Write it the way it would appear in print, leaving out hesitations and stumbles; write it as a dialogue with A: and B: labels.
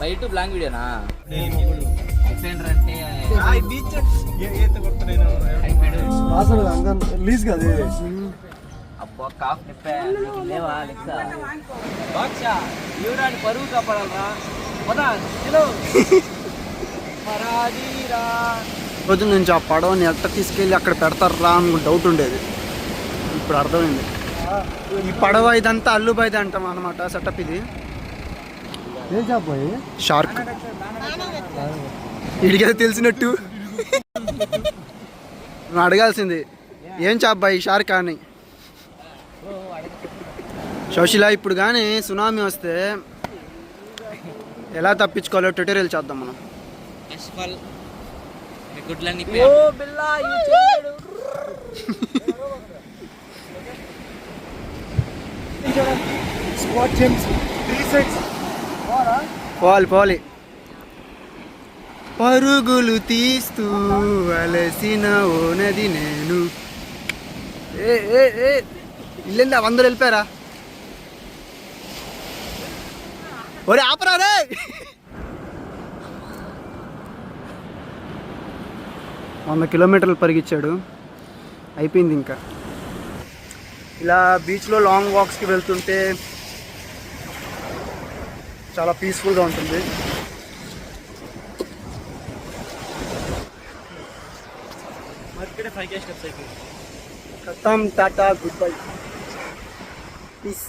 A: బయట blank వీడియోనా defender అంటే
B: lease కదా
A: అబ్బా కాఫ్ నిప్పే లేవా లెక్సా బాక్షా యూరాని పరువు కాపాడాలరా పదా హలో పరాదీరా
B: రోజు నుంచి ఆ పడవని ఎట్ట తీసుకెళ్ళి అక్కడ పెడతారా అని డౌట్ ఉండేది. ఇప్పుడు అర్థమైంది. ఈ పడవ ఇదంతా అల్లుబాయిది అంటాం అనమాట. సెటప్ ఇది ఏం చెప్పాయి షార్క్ ఇడికేదో తెలిసినట్టు నువ్వు అడగాల్సింది ఏం చెప్పాయి షార్క్ అని. శౌశిల ఇప్పుడు కానీ సునామీ వస్తే ఎలా తప్పించుకోవాలో ట్యూటోరియల్ చేద్దాం మనం. పోవాలి పరుగులు తీస్తూ అలసిన ఓనది నేను. ఇల్లు 100 వెళ్ళిపోయారా? ఒరే ఆపరా రే. వంద కిలోమీటర్లు పరిగెచ్చాడు. అయిపోయింది ఇంకా. ఇలా బీచ్లో లాంగ్ వాక్స్కి వెళ్తుంటే చాలా పీస్ఫుల్గా ఉంటుంది. ఖతం టాటా గుడ్ బై పీస్.